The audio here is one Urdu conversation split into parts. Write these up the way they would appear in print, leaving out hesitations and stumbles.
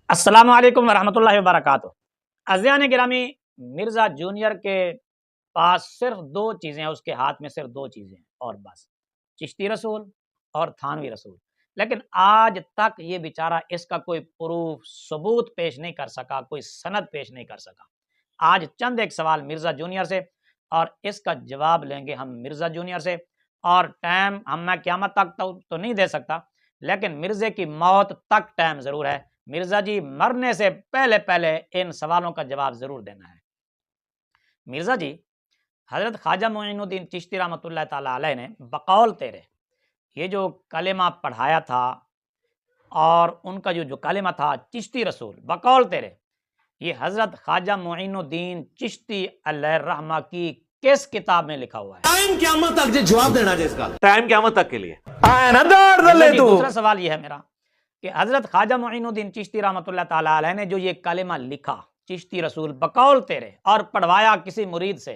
السلام علیکم ورحمۃ اللہ وبرکاتہ۔ عزیزان گرامی، مرزا جونیئر کے پاس صرف دو چیزیں ہیں، اس کے ہاتھ میں صرف دو چیزیں ہیں اور بس، چشتی رسول اور تھانوی رسول۔ لیکن آج تک یہ بیچارہ اس کا کوئی پروف ثبوت پیش نہیں کر سکا، کوئی سند پیش نہیں کر سکا۔ آج چند ایک سوال مرزا جونیئر سے اور اس کا جواب لیں گے ہم مرزا جونیئر سے، اور ٹائم میں قیامت تک تو نہیں دے سکتا، لیکن مرزے کی موت تک ٹائم ضرور ہے۔ مرزا جی مرنے سے پہلے ان سوالوں کا جواب ضرور دینا ہے۔ مرزا جی، حضرت خواجہ معین الدین چشتی رحمۃ اللہ تعالی علیہ نے بقول تیرے یہ جو کلمہ پڑھایا تھا، اور ان کا جو کلمہ تھا چشتی رسول، بقول تیرے یہ حضرت خواجہ معین الدین چشتی علیہ الرحمہ کی کس کتاب میں لکھا ہوا ہے؟ ٹائم قیامت تک جواب دینا جس کا ٹائم قیامت تک کے لیے۔ دوسرا سوال یہ ہے میرا کہ حضرت خواجہ معین الدین چشتی رحمۃ اللہ تعالی علیہ نے جو یہ کلمہ لکھا چشتی رسول بقول تیرے اور پڑھوایا کسی مرید سے،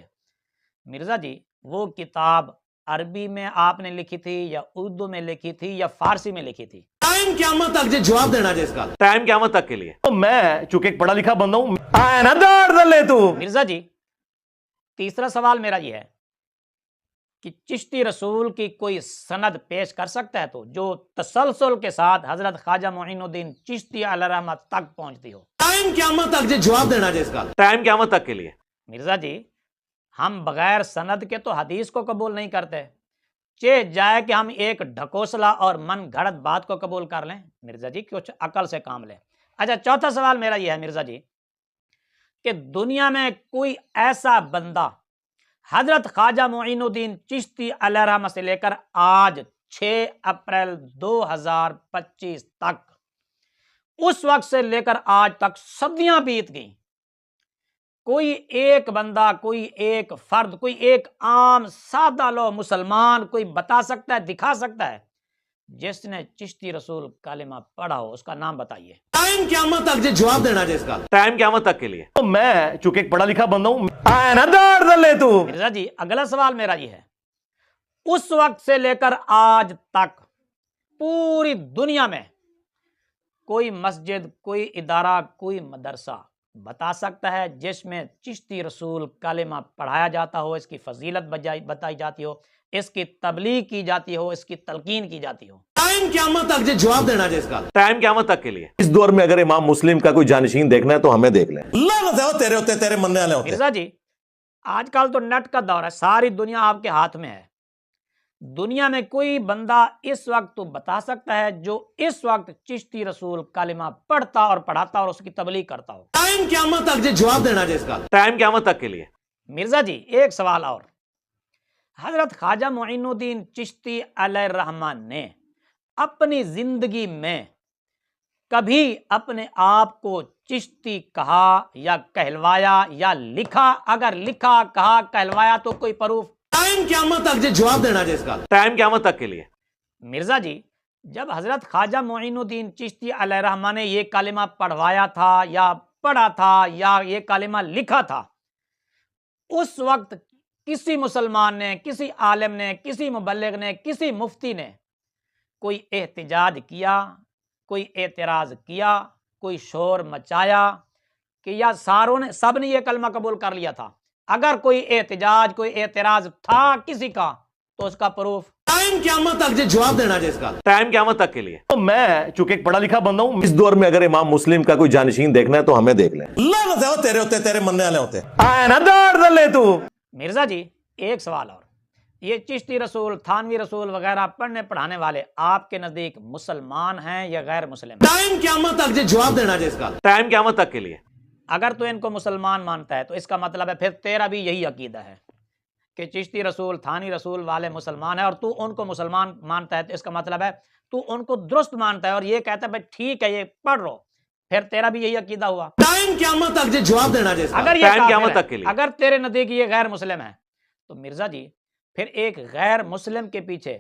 مرزا جی وہ کتاب عربی میں آپ نے لکھی تھی یا اردو میں لکھی تھی یا فارسی میں لکھی تھی؟ ٹائم قیامت تک جواب دینا جس کا ٹائم قیامت تک کے لیے۔ میں چونکہ ایک پڑھا لکھا بندہ ہوں۔ مرزا جی تیسرا سوال میرا یہ ہے کہ چشتی رسول کی کوئی سند پیش کر سکتا ہے تو جو تسلسل کے ساتھ حضرت خواجہ معین الدین چشتی علیہ الرحمہ تک پہنچتی ہو؟ ٹائم قیامت تک جواب دینا جس کا ٹائم قیامت تک کے لیے۔ مرزا جی ہم بغیر سند کے تو حدیث کو قبول نہیں کرتے، چہ جائے کہ ہم ایک ڈھکوسلا اور من گھڑت بات کو قبول کر لیں۔ مرزا جی کچھ عقل سے کام لیں۔ اچھا، چوتھا سوال میرا یہ ہے مرزا جی کہ دنیا میں کوئی ایسا بندہ حضرت خواجہ معین الدین چشتی علیہ الرحمہ سے لے کر آج 6 اپریل 2025 تک، اس وقت سے لے کر آج تک صدیاں بیت گئیں، کوئی ایک بندہ، کوئی ایک فرد، کوئی ایک عام سادہ لو مسلمان کوئی بتا سکتا ہے، دکھا سکتا ہے جس نے چشتی رسول کلمہ پڑھا ہو؟ اس کا نام بتائیے۔ ٹائم قیامت تک جواب دینا جس کا ٹائم قیامت تک کے لیے۔ میں چونکہ ایک پڑھا لکھا بندہ ہوں۔ مرزا جی اگلا سوال میرا یہ ہے، اس وقت سے لے کر آج تک پوری دنیا میں کوئی مسجد، کوئی ادارہ، کوئی مدرسہ بتا سکتا ہے جس میں چشتی رسول کلمہ پڑھایا جاتا ہو، اس کی فضیلت بتائی جاتی ہو، اس کی تبلیغ کی جاتی ہو، اس کی تلقین کی جاتی ہو؟ ٹائم قیامت تک جواب دینا جس کا ٹائم قیامت تک کے لیے۔ اس دور میں اگر امام مسلم کا کوئی جانشین دیکھنا ہے تو ہمیں دیکھ لیں۔ تیرے ہوتے تیرے مننے والے ہوتے۔ مرزا جی آج کل تو نیٹ کا دور ہے، ساری دنیا آپ کے ہاتھ میں ہے۔ دنیا میں کوئی بندہ اس وقت تو بتا سکتا ہے جو اس وقت چشتی رسول کلمہ پڑھتا اور پڑھاتا اور اس کی تبلیغ کرتا ہو؟ ٹائم قیامت تک جواب دینا جس کا ٹائم قیامت تک کے لیے۔ مرزا جی ایک سوال اور، حضرت خواجہ معین الدین چشتی علیہ الرحمہ نے اپنی زندگی میں کبھی اپنے آپ کو چشتی کہا یا کہلوایا یا لکھا؟ اگر لکھا، کہا، کہلوایا تو کوئی پروف؟ ٹائم قیامت تک جواب دینا جس کا ٹائم قیامت تک کے لیے۔ مرزا جی جب حضرت خواجہ معین الدین چشتی علیہ الرحمہ نے یہ کلمہ پڑھوایا تھا یا پڑھا تھا یا یہ کلمہ لکھا تھا، اس وقت کسی مسلمان نے، کسی عالم نے، کسی مبلغ نے، کسی مفتی نے کوئی احتجاج کیا، کوئی اعتراض کیا، کوئی شور مچایا کہ یا سب نے یہ کلمہ قبول کر لیا تھا؟ اگر کوئی احتجاج، کوئی اعتراض تھا کسی کا تو اس کا پروف؟ ٹائم قیامت تک جواب دینا جس کا ٹائم قیامت تک کے لیے۔ میں چونکہ ایک پڑھا لکھا بندہ ہوں، اس دور میں اگر امام مسلم کا کوئی جانشین دیکھنا ہے تو ہمیں دیکھ لیں۔ تیرے ہوتے تیرے مننے والے ہوتے۔ مرزا جی ایک سوال اور، یہ چشتی رسول، تھانوی رسول وغیرہ پڑھنے پڑھانے والے آپ کے نزدیک مسلمان ہیں یا غیر مسلم؟ ٹائم قیامت تک جواب دینا جس کا ٹائم قیامت تک کے لیے۔ اگر تو ان کو مسلمان مانتا ہے تو اس کا مطلب ہے پھر تیرا بھی یہی عقیدہ ہے کہ چشتی رسول، تھانوی رسول والے مسلمان ہیں، اور تو ان کو مسلمان مانتا ہے تو اس کا مطلب ہے تو ان کو درست مانتا ہے اور یہ کہتا ہے بھائی ٹھیک ہے یہ پڑھ رہو، پھر تیرا بھی یہی عقیدہ ہوا؟ ٹائم قیامت تک جواب دینا جس کا اگر یہ ٹائم کافر قیامت ہے، تک کے لیے۔ اگر تیرے نزدیک یہ غیر مسلم ہے تو مرزا جی پھر ایک غیر مسلم کے پیچھے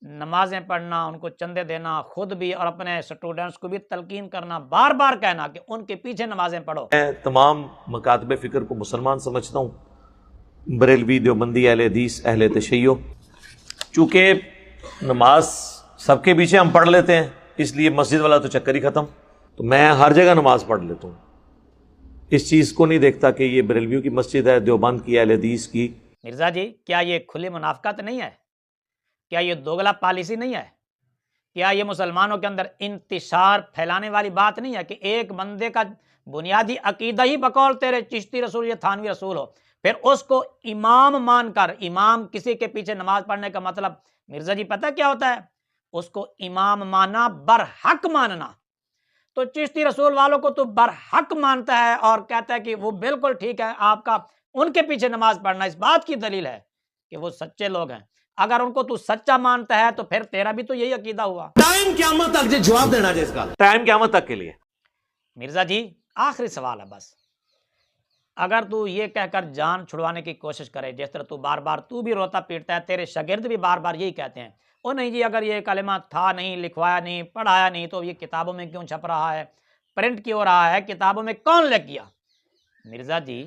نمازیں پڑھنا، ان کو چندے دینا، خود بھی اور اپنے سٹوڈنٹس کو بھی تلقین کرنا، بار بار کہنا کہ ان کے پیچھے نمازیں پڑھو۔ میں تمام مکاتب فکر کو مسلمان سمجھتا ہوں، بریلوی، دیوبندی، اہل حدیث، اہل تشیع، چونکہ نماز سب کے پیچھے ہم پڑھ لیتے ہیں، اس لیے مسجد والا تو چکر ہی ختم۔ تو میں ہر جگہ نماز پڑھ لیتا ہوں، اس چیز کو نہیں دیکھتا کہ یہ بریلویوں کی مسجد ہے، دیوبند کی، اہل حدیث کی۔ مرزا جی کیا یہ کھلی منافقت نہیں ہے؟ کیا یہ دوگلا پالیسی نہیں ہے؟ کیا یہ مسلمانوں کے اندر انتشار پھیلانے والی بات نہیں ہے کہ ایک بندے کا بنیادی عقیدہ ہی بقول تیرے چشتی رسول یا تھانوی رسول ہو، پھر اس کو امام مان کر، امام کسی کے پیچھے نماز پڑھنے کا مطلب مرزا جی پتہ کیا ہوتا ہے؟ اس کو امام ماننا، برحق ماننا۔ تو چشتی رسول والوں کو تو برحق مانتا ہے اور کہتا ہے کہ وہ بالکل ٹھیک ہے، آپ کا ان کے پیچھے نماز پڑھنا اس بات کی دلیل ہے کہ وہ سچے لوگ ہیں۔ اگر ان کو تو سچا مانتا ہے تو پھر تیرا بھی تو یہی عقیدہ ہوا۔ ٹائم قیامت تک جے جواب دینا جے اس کا۔ ٹائم قیامت تک کے لیے۔ مرزا جی آخری سوال ہے بس، اگر تو یہ کہہ کر جان چھڑوانے کی کوشش کرے، جس طرح تو بار بار تو بھی روتا پیٹتا ہے، تیرے شاگرد بھی بار بار یہی کہتے ہیں، او نہیں جی اگر یہ کلمہ تھا نہیں، لکھوایا نہیں، پڑھایا نہیں تو یہ کتابوں میں کیوں چھپ رہا ہے، پرنٹ کیوں ہو رہا ہے، کتابوں میں کون لکھ گیا؟ مرزا جی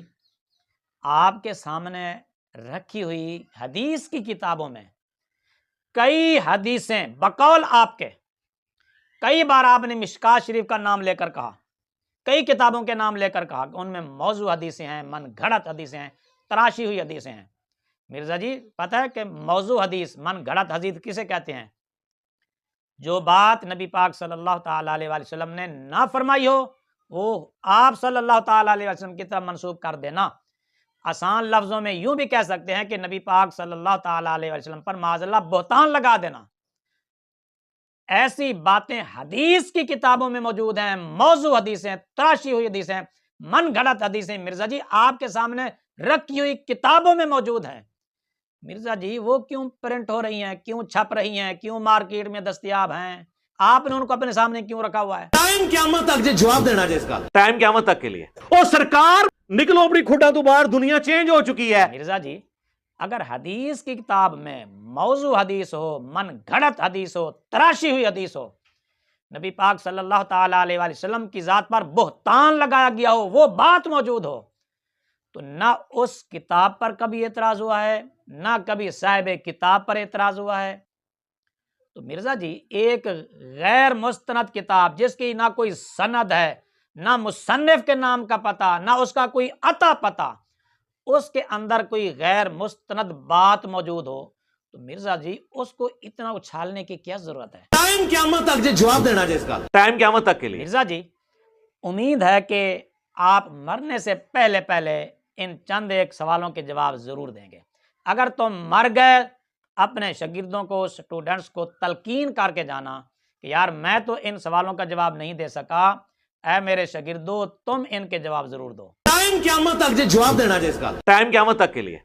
آپ کے سامنے رکھی ہوئی حدیث کی کتابوں میں کئی حدیثیں بقول آپ کے، کئی بار آپ نے مشکات شریف کا نام لے کر کہا، کئی کتابوں کے نام لے کر کہا کہ ان میں موضوع حدیثیں ہیں، من گھڑت حدیثیں ہیں، تراشی ہوئی حدیثیں ہیں۔ مرزا جی پتہ ہے کہ موضوع حدیث، من گھڑت حدیث کسے کہتے ہیں؟ جو بات نبی پاک صلی اللہ تعالیٰ علیہ وآلہ وسلم نے نہ فرمائی ہو وہ آپ صلی اللہ تعالیٰ علیہ وسلم کی طرف منسوب کر دینا۔ آسان لفظوں میں یوں بھی کہہ سکتے ہیں کہ نبی پاک صلی اللہ تعالیٰ علیہ وسلم پر معاذ اللہ بہتان لگا دینا۔ ایسی باتیں حدیث کی کتابوں میں موجود ہیں، موضوع حدیثیں، تراشی ہوئی حدیثیں، من گھڑت حدیثیں مرزا جی آپ کے سامنے رکھی ہوئی کتابوں میں موجود ہیں۔ مرزا جی وہ کیوں پرنٹ ہو رہی ہیں، کیوں چھپ رہی ہیں، کیوں مارکیٹ میں دستیاب ہیں؟ آپ نے ان کو اپنے سامنے کیوں رکھا ہوا ہے؟ ٹائم قیامت تک جے جواب دینا جے اس کا۔ ٹائم قیامت تک کے لیے۔ او سرکار نکلو اپنی کھڈا تو باہر، دنیا چینج ہو چکی ہے۔ مرزا جی اگر حدیث کی کتاب میں موضوع حدیث ہو، من گھڑت حدیث ہو، تراشی ہوئی حدیث ہو، نبی پاک صلی اللہ تعالیٰ علیہ وآلہ وسلم کی ذات پر بہتان لگایا گیا ہو، وہ بات موجود ہو، تو نہ اس کتاب پر کبھی اعتراض ہوا ہے، نہ کبھی صاحب کتاب پر اعتراض ہوا ہے۔ تو مرزا جی ایک غیر مستند کتاب جس کی نہ کوئی سند ہے، نہ مصنف کے نام کا پتہ، نہ اس کا کوئی عطا پتہ، اس کے اندر کوئی غیر مستند بات موجود ہو، تو مرزا جی اس کو اتنا اچھالنے کی کیا ضرورت ہے؟ ٹائم قیامت تک جے جواب دینا جے اس کا۔ ٹائم قیامت تک کے لیے۔ مرزا جی امید ہے کہ آپ مرنے سے پہلے پہلے ان چند ایک سوالوں کے جواب ضرور دیں گے۔ اگر تم مر گئے اپنے شاگردوں کو، اسٹوڈنٹس کو تلقین کر کے جانا کہ یار میں تو ان سوالوں کا جواب نہیں دے سکا، اے میرے شاگردو تم ان کے جواب ضرور دو۔ ٹائم قیامت تک جے جواب دینا جے اس کا۔ ٹائم قیامت تک کے لیے۔